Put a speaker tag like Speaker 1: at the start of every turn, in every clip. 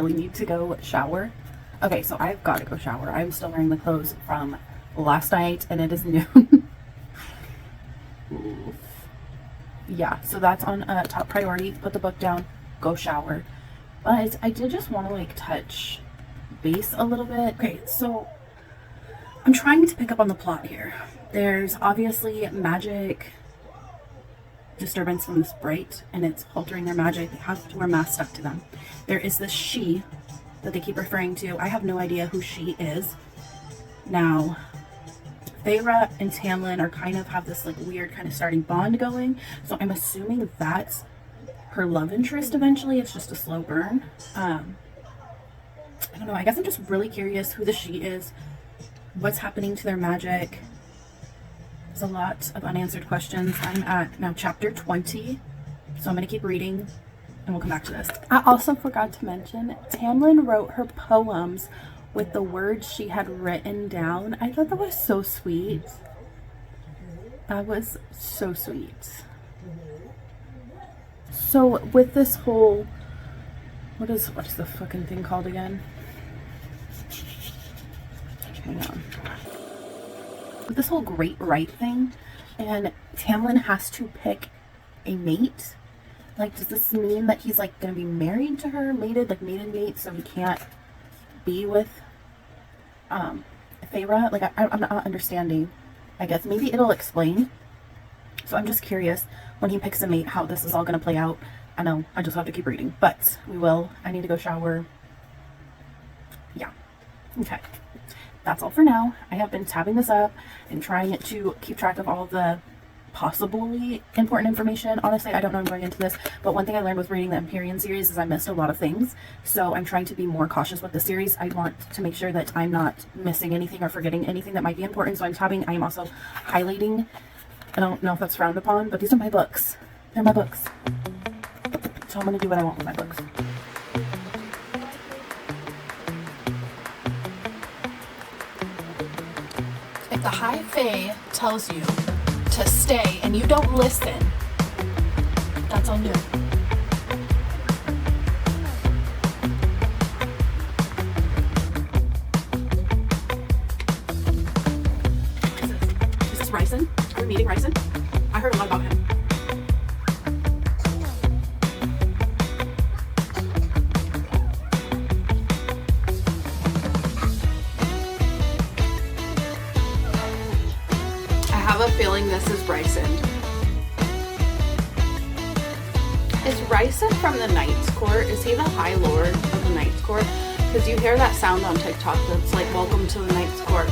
Speaker 1: really need to go shower. Okay, so I've got to go shower. I'm still wearing the clothes from last night and it is noon. Yeah, so that's on top priority. Put the book down, go shower. But I did just want to like touch base a little bit. Okay, so I'm trying to pick up on the plot here. There's obviously magic disturbance from the sprite and it's altering their magic. They have to wear masks stuck to them. There is this she that they keep referring to. I have no idea who she is. Now, Sara and Tamlin are kind of have this like weird kind of starting bond going. So I'm assuming that's her love interest eventually. It's just a slow burn. I don't know. I guess I'm just really curious who the she is, what's happening to their magic. There's a lot of unanswered questions. I'm at now chapter 20, so I'm going to keep reading and we'll come back to this. I also forgot to mention, Tamlin wrote her poems with the words she had written down. I thought that was so sweet. That was so sweet. So with this whole, what is the fucking thing called again? Hang on. With this whole great right thing, and Tamlin has to pick a mate. Like, does this mean that he's like gonna be married to her, mated, like maiden mate, so he can't be with Sara? Like, I'm not understanding. I guess maybe it'll explain. So I'm just curious when he picks a mate how this is all gonna play out. I know I just have to keep reading, but we will. I need to go shower. Yeah. Okay. That's all for now. I have been tabbing this up and trying to keep track of all the possibly important information. Honestly, I don't know I'm going into this, but one thing I learned with reading the Empyrean series is I missed a lot of things. So I'm trying to be more cautious with the series. I want to make sure that I'm not missing anything or forgetting anything that might be important. So I'm tabbing. I am also highlighting. I don't know if that's frowned upon, but these are my books. They're my books. So I'm going to do what I want with my books. If the High Fae tells you to stay and you don't listen, that's on you. Is this Rhysand? Are we meeting Rhysand? I heard a lot about him. I have a feeling this is Rhysand. Is Rhysand from the Knight's Court? Is he the High Lord of the Knight's Court? Because you hear that sound on TikTok that's like, welcome to the Knight's Court.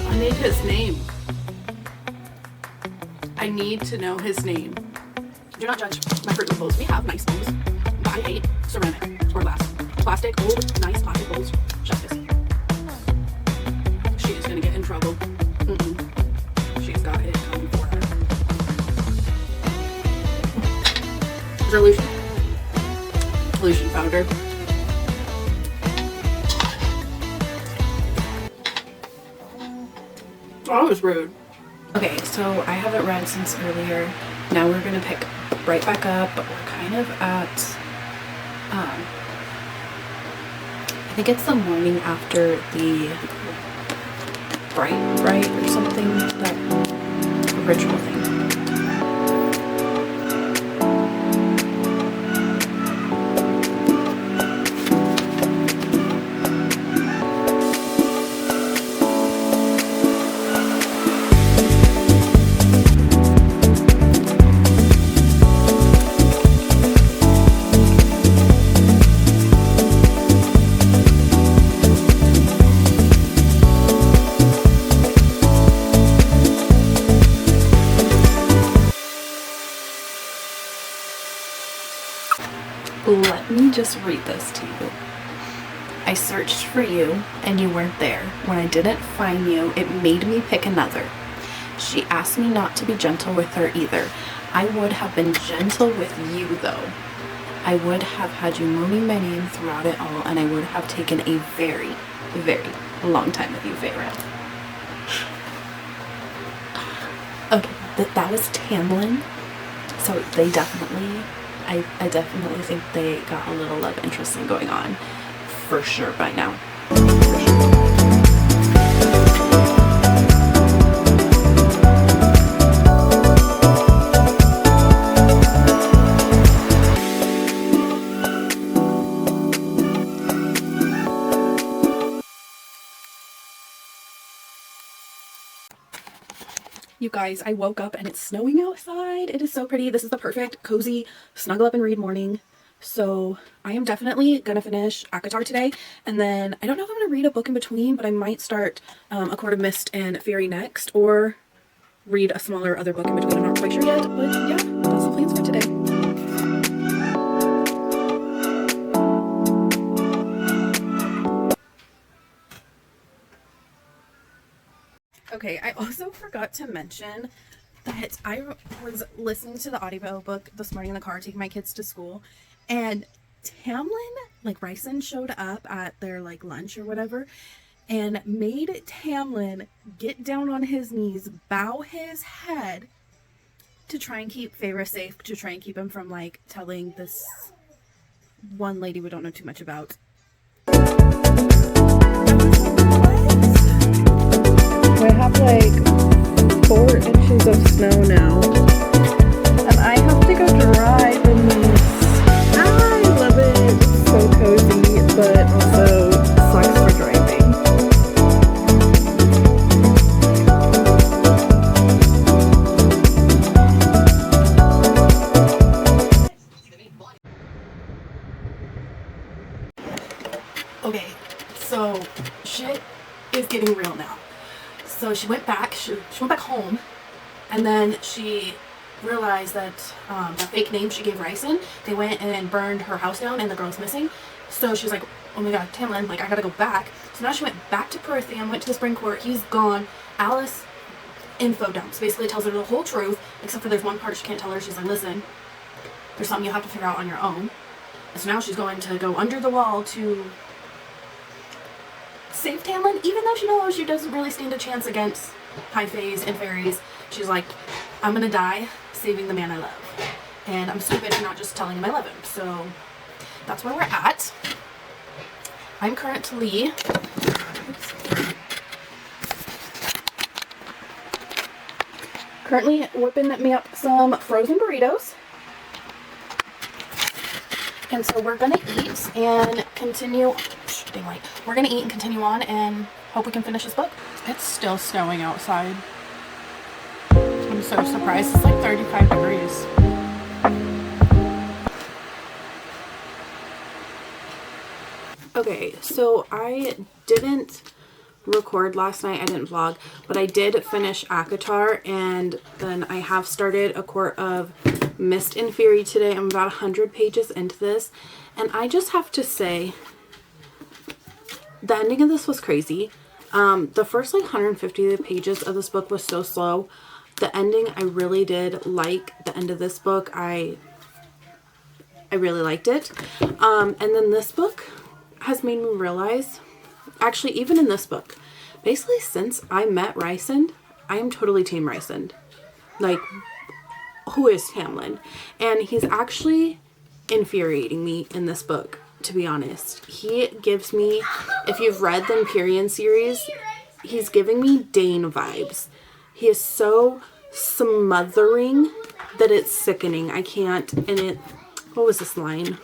Speaker 1: I need his name. I need to know his name. Do not judge my fruit bowls. We have nice bowls, but I hate ceramic or glass. Plastic, old, nice plastic bowls. Chef's kiss. She is gonna get in trouble. She's got it coming for her. Is there Lucian? Lucian powder. Oh, that was rude. Okay, so I haven't read since earlier. Now we're gonna pick right back up, but we're kind of at I think it's the morning after the bright right or something, that ritual thing. Let me just read this to you. I searched for you and you weren't there. When I didn't find you, it made me pick another. She asked me not to be gentle with her either. I would have been gentle with you though. I would have had you moaning my name throughout it all, and I would have taken a very, very long time with you, Sara. Okay. that was Tamlin. So they definitely, I definitely think they got a little love interest thing going on for sure by now. You guys, I woke up and it's snowing outside. It is so pretty. This is the perfect cozy snuggle up and read morning. So I am definitely gonna finish ACOTAR today, and then I don't know if I'm gonna read a book in between, but I might start A Court of Mist and Fury next, or read a smaller other book in between. I'm not quite sure yet, but yeah, that's the plans for today. Okay, I also forgot to mention that I was listening to the audiobook this morning in the car, taking my kids to school, and Tamlin, like Rhysand, showed up at their like lunch or whatever, and made Tamlin get down on his knees, bow his head to try and keep Feyre safe, to try and keep him from like telling this one lady we don't know too much about.
Speaker 2: I have like 4 inches of snow now, and I have to go drive in these. I love it. It's so cozy, but also sucks for driving.
Speaker 1: Okay, so shit is getting real now. So she went back, she went back home, and then she realized that the fake name she gave Rhysand, they went and burned her house down and the girl's missing. So she's like, oh my god, Tamlin, like I gotta go back. So now she went back to Perithium, went to the Spring Court, he's gone. Alice info dumps, basically tells her the whole truth, except for there's one part she can't tell her. She's like, listen, there's something you have to figure out on your own. And so now she's going to go under the wall to save Tamlin, even though she knows she doesn't really stand a chance against high fays and fairies. She's like, I'm gonna die saving the man I love, and I'm stupid for not just telling him I love him. So that's where we're at. I'm currently whipping me up some frozen burritos. And so we're gonna eat and continue. Dang light. We're gonna eat and continue on and hope we can finish this book.
Speaker 3: It's still snowing outside. I'm so surprised. It's like 35 degrees.
Speaker 1: Okay, so I didn't record last night. I didn't vlog, but I did finish ACOTAR, and then I have started A Court of Mist and Fury today. I'm about 100 pages into this, and I just have to say the ending of this was crazy. The first like 150 pages of this book was so slow. The ending, I really did like the end of this book. I really liked it. And then this book has made me realize, actually even in this book, basically since I met Rhysand, I am totally team Rhysand. Like, who is Tamlin? And he's actually infuriating me in this book, to be honest. He gives me, if you've read the Empyrean series, he's giving me Dane vibes. He is so smothering that it's sickening. I can't, and it, what was this line?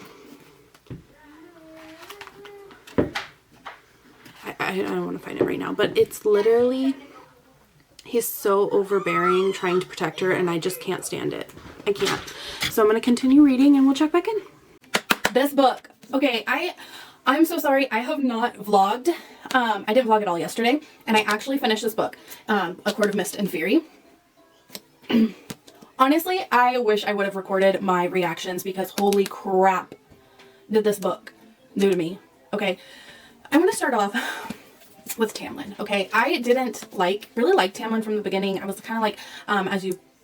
Speaker 1: I don't want to find it right now, but it's literally, he's so overbearing trying to protect her, and I just can't stand it. I can't. So I'm going to continue reading and we'll check back in. This book. Okay, I'm so sorry. I have not vlogged. I didn't vlog at all yesterday, and I actually finished this book, A Court of Mist and Fury. Honestly, I wish I would have recorded my reactions, because holy crap did this book do to me. Okay, I'm going to start off with Tamlin. Okay, I didn't really like Tamlin from the beginning. I was kind of like,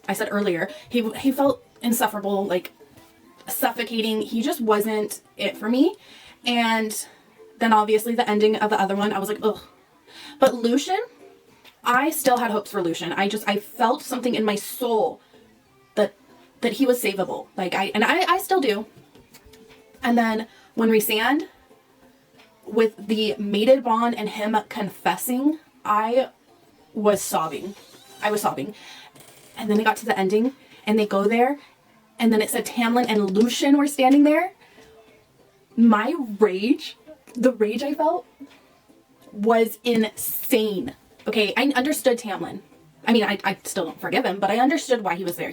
Speaker 1: I said earlier, he felt insufferable, like suffocating. He just wasn't it for me. And then obviously the ending of the other one, I was like, ugh. But Lucian I still had hopes for Lucian. I felt something in my soul that he was savable. Like I still do. And then when Rhysand, with the mated bond and him confessing, I was sobbing. And then it got to the ending and they go there and then it said Tamlin and Lucian were standing there. My rage, the rage I felt was insane. Okay, I understood Tamlin. I mean, I still don't forgive him, but I understood why he was there.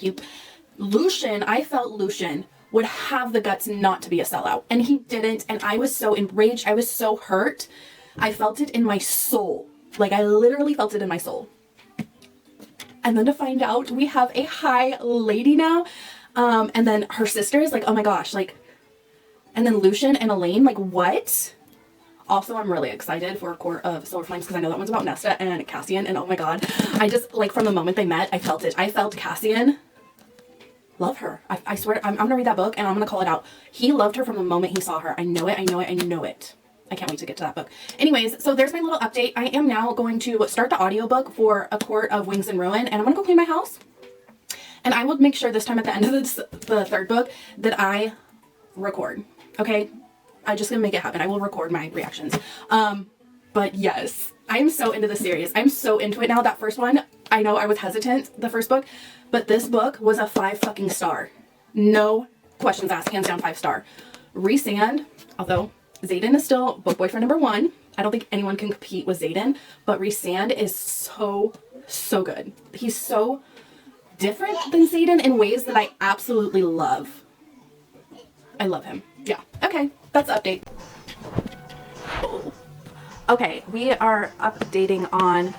Speaker 1: Lucian, I felt Lucian would have the guts not to be a sellout. And he didn't. And I was so enraged. I was so hurt. I felt it in my soul. Like, I literally felt it in my soul. And then to find out we have a high lady now. And then her sisters, like, oh my gosh, like, and then Lucian and Elaine, like, what? Also, I'm really excited for Court of Silver Flames because I know that one's about Nesta and Cassian. And oh my god, I just, like, from the moment they met, I felt it. I felt Cassian love her. I swear, I'm gonna read that book and I'm gonna call it out. He loved her from the moment he saw her. I know it. I can't wait to get to that book. Anyways, so there's my little update. I am now going to start the audiobook for A Court of Wings and Ruin, and I'm gonna go clean my house. And I will make sure this time at the end of the third book that I record. Okay? I'm just gonna make it happen. I will record my reactions. But yes, I'm so into the series. I'm so into it now. That first one, I know I was hesitant, the first book, but this book was a 5 fucking star. No questions asked, hands down 5 star. Rhysand, although Xaden is still book boyfriend number 1. I don't think anyone can compete with Xaden, but Rhysand is so good. He's so different than Xaden in ways that I absolutely love. I love him. Yeah. Okay, that's the update. Okay, we are updating on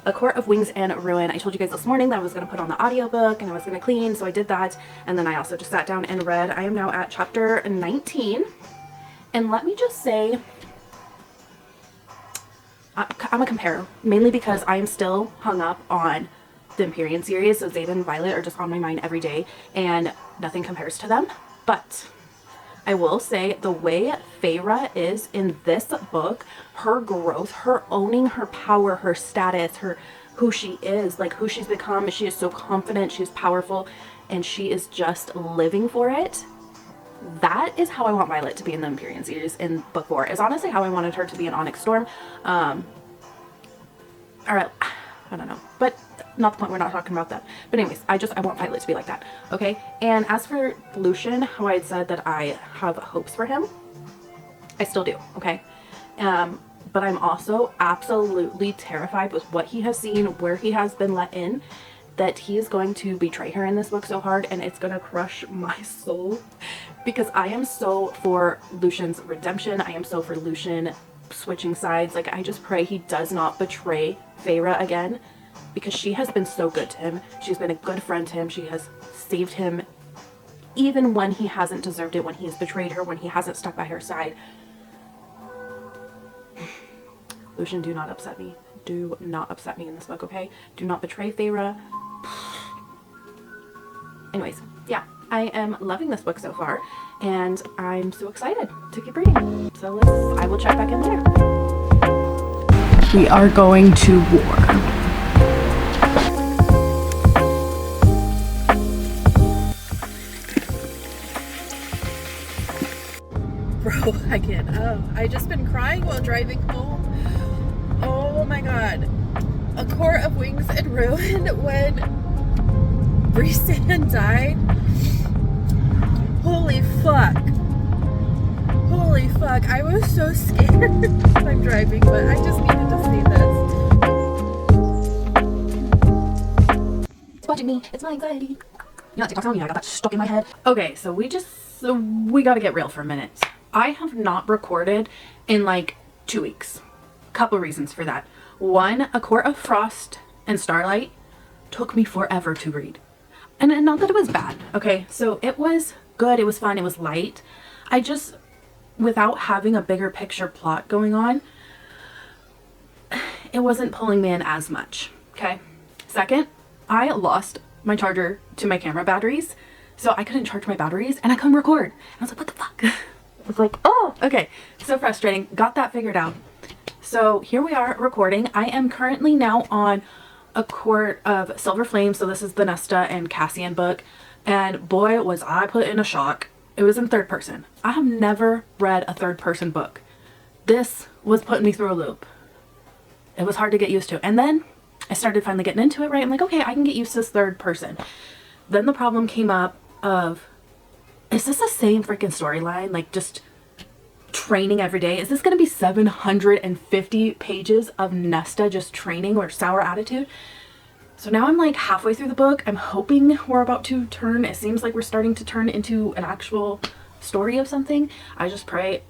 Speaker 1: A Court of Wings and Ruin. I told you guys this morning that I was going to put on the audiobook and I was going to clean, so I did that. And then I also just sat down and read. I am now at chapter 19. And let me just say, I'm a comparer, mainly because I'm still hung up on the Empyrean series. So Xaden and Violet are just on my mind every day, and nothing compares to them. But I will say the way Feyre is in this book, her growth, her owning her power, her status, who she is, like who she's become. She is so confident, she's powerful, and she is just living for it. That is how I want Violet to be in the Empyrean series in book 4. Is honestly how I wanted her to be in Onyx Storm. Alright, I don't know, but not the point, we're not talking about that. But anyways, I want Violet to be like that, okay? And as for Lucian, how I had said that I have hopes for him, I still do, okay? But I'm also absolutely terrified with what he has seen, where he has been let in, that he is going to betray her in this book so hard, and it's going to crush my soul, because I am so for Lucian's redemption. I am so for Lucian switching sides. Like, I just pray he does not betray Feyre again, because she has been so good to him. She's been a good friend to him. She has saved him even when he hasn't deserved it, when he has betrayed her, when he hasn't stuck by her side. Lucian, do not upset me. Do not upset me in this book, okay? Do not betray Feyre. Anyways, yeah, I am loving this book so far, and I'm so excited to keep reading. So I will check back in later.
Speaker 3: We are going to war.
Speaker 2: Bro, I can't. I just been crying while driving home. Oh my god. A Court of Wings and Ruin, when Rhysand died. Holy fuck. Holy fuck. I was so scared. I'm driving, but I just needed to see this.
Speaker 1: It's watching me. It's my anxiety. You know, TikTok's on me. I got that stuck in my head. Okay, so we gotta get real for a minute. I have not recorded in like 2 weeks. Couple reasons for that. One, A Court of Frost and Starlight took me forever to read. And not that it was bad, okay? So it was good, it was fun, it was light. I just, without having a bigger picture plot going on, it wasn't pulling me in as much, okay? Second, I lost my charger to my camera batteries, so I couldn't charge my batteries and I couldn't record. I was like, what the fuck? I was like, oh, okay. So frustrating. Got that figured out. So here we are recording. I am currently now on A Court of Silver Flames. So this is the Nesta and Cassian book. And boy, was I put in a shock. It was in third person. I have never read a third person book. This was putting me through a loop. It was hard to get used to. And then I started finally getting into it, right? I'm like, okay, I can get used to this third person. Then the problem came up of, is this the same freaking storyline? Like just training every day? Is this going to be 750 pages of Nesta just training or sour attitude? So now I'm like halfway through the book. I'm hoping we're about to turn. It seems like we're starting to turn into an actual story of something. I just pray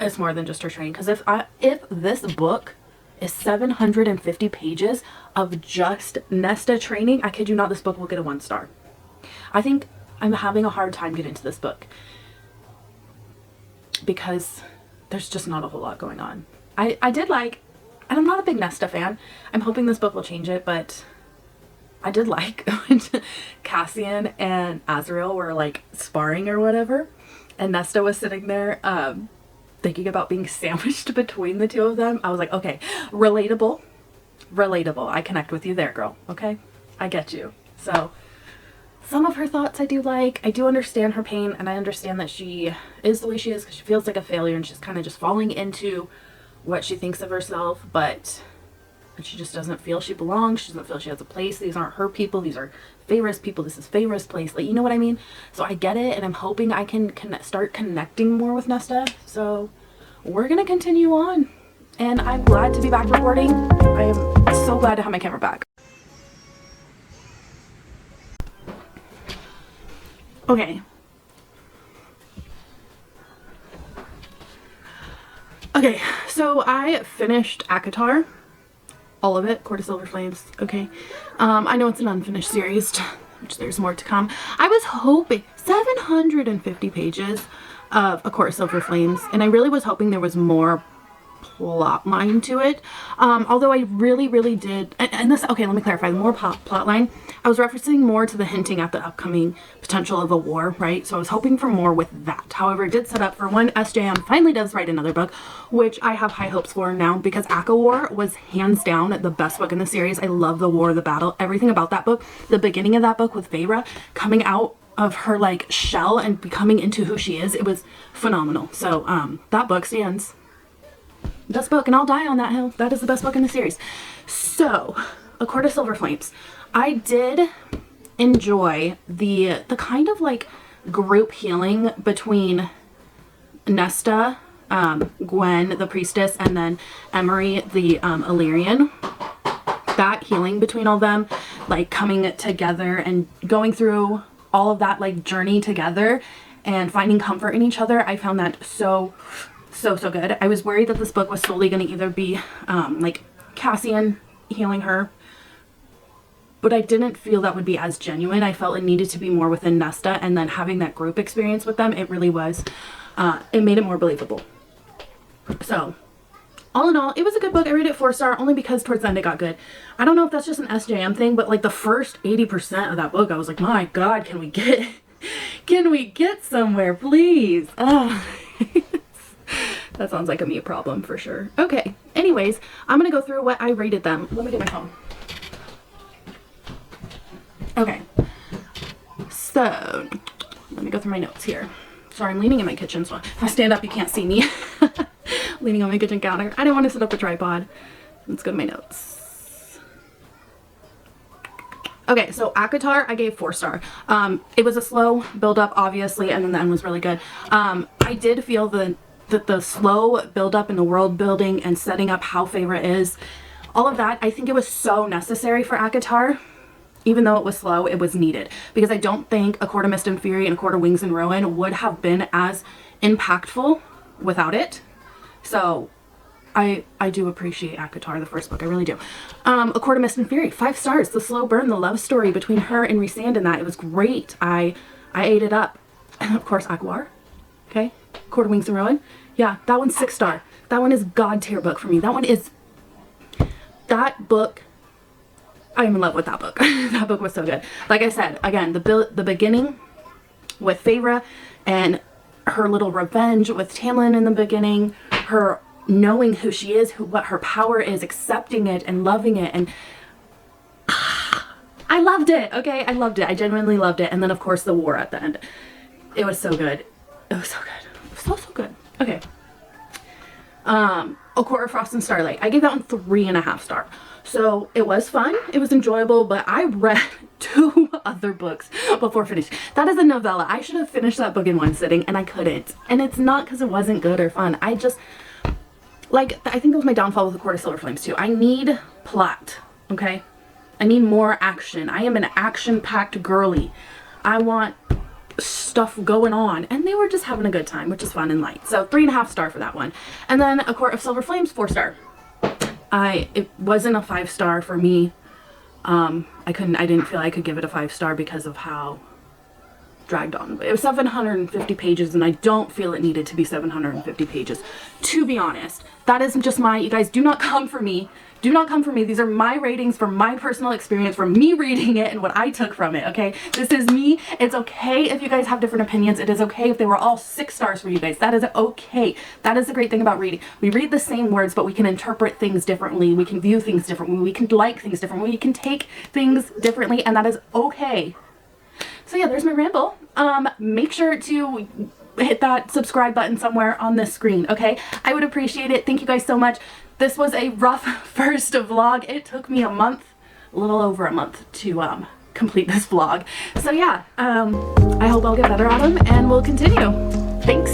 Speaker 1: it's more than just her training. Because if this book is 750 pages of just Nesta training, I kid you not, this book will get a 1 star. I think I'm having a hard time getting into this book because there's just not a whole lot going on. I did like, and I'm not a big Nesta fan. I'm hoping this book will change it, but I did like when Cassian and Azrael were like sparring or whatever, and Nesta was sitting there thinking about being sandwiched between the two of them. I was like, okay, relatable. I connect with you there, girl. Okay, I get you. So some of her thoughts I do like. I do understand her pain, and I understand that she is the way she is because she feels like a failure and she's kind of just falling into what she thinks of herself, but she just doesn't feel she belongs. She doesn't feel she has a place. These aren't her people. These are Feyre's people. This is Feyre's place. Like, you know what I mean? So I get it, and I'm hoping I can start connecting more with Nesta. So we're gonna continue on, and I'm glad to be back recording. I am so glad to have my camera back. Okay. Okay, so I finished ACOTAR, all of it, Court of Silver Flames. Okay, I know it's an unfinished series, which there's more to come. I was hoping 750 pages of A Court of Silver Flames, and I really was hoping there was more plot line to it. Although I really did, and this, okay, let me clarify, more plot line. I was referencing more to the hinting at the upcoming potential of a war, right? So I was hoping for more with that. However, it did set up for when SJM finally does write another book, which I have high hopes for now, because ACOWAR was hands down the best book in the series. I love the war, the battle, everything about that book. The beginning of that book with Feyre coming out of her like shell and becoming into who she is, it was phenomenal. So that book stands. Best book, and I'll die on that hill. That is the best book in the series. So, A Court of Silver Flames. I did enjoy the kind of like group healing between Nesta, Gwen, the priestess, and then Emery, the Illyrian. That healing between all of them, like coming together and going through all of that like journey together and finding comfort in each other. I found that so good. I was worried that this book was solely going to either be like Cassian healing her, but I didn't feel that would be as genuine. I felt it needed to be more within Nesta, and then having that group experience with them, it really was, it made it more believable. So all in all, it was a good book. I rated it 4-star only because towards the end it got good. I don't know if that's just an SJM thing, but like the first 80% of that book, I was like, my God, can we get somewhere, please? That sounds like a me problem for sure. Okay, anyways, I'm gonna go through what I rated them. Let me get my phone. Okay, so let me go through my notes here. Sorry, I'm leaning in my kitchen, so if I stand up you can't see me. Leaning on my kitchen counter. I didn't want to set up a tripod. Let's go to my notes. Okay, so ACOTAR, I gave 4-star. It was a slow build up, obviously, and then the end was really good. I did feel that the slow build up in the world building and setting up how Feyre is, all of that, I think it was so necessary for ACOTAR. Even though it was slow, it was needed, because I don't think A Court of Mist and Fury and A Court of Wings and Ruin would have been as impactful without it. So I do appreciate ACOTAR, the first book, I really do. A Court of Mist and Fury, 5 stars. The slow burn, the love story between her and Rhysand and that, it was great. I ate it up. And of course, ACOWAR. Okay, Court of Wings and Ruin. Yeah, that one's 6-star. That one is God tier book for me. That book, I'm in love with that book. That book was so good. Like I said, again, the beginning with Feyre and her little revenge with Tamlin in the beginning, her knowing who she is, what her power is, accepting it and loving it. And I loved it. Okay, I loved it. I genuinely loved it. And then of course the war at the end. It was so good. It was so good. So good. Okay. A Quarter Frost and Starlight. I gave that one 3.5 stars. So it was fun. It was enjoyable, but I read 2 other books before finishing. That is a novella. I should have finished that book in one sitting and I couldn't. And it's not because it wasn't good or fun. I just, like, I think that was my downfall with A Court of Silver Flames too. I need plot, okay? I need more action. I am an action-packed girly. I want stuff going on, and they were just having a good time, which is fun and light. So 3.5 stars for that one. And then A Court of Silver Flames, 4 stars. It wasn't a 5 star for me. I didn't feel I could give it a 5 star because of how dragged on. It was 750 pages, and I don't feel it needed to be 750 pages, to be honest. That is just you guys do not come for me. Do not come for me. These are my ratings from my personal experience, from me reading it and what I took from it, okay? This is me. It's okay if you guys have different opinions. It is okay if they were all 6 stars for you guys. That is okay. That is the great thing about reading. We read the same words, but we can interpret things differently. We can view things differently. We can like things differently. We can take things differently, and that is okay. So yeah, there's my ramble. Make sure to hit that subscribe button somewhere on this screen, okay? I would appreciate it. Thank you guys so much. This was a rough first vlog. It took me a little over a month to complete this vlog. So yeah, I hope I'll get better at them and we'll continue. Thanks.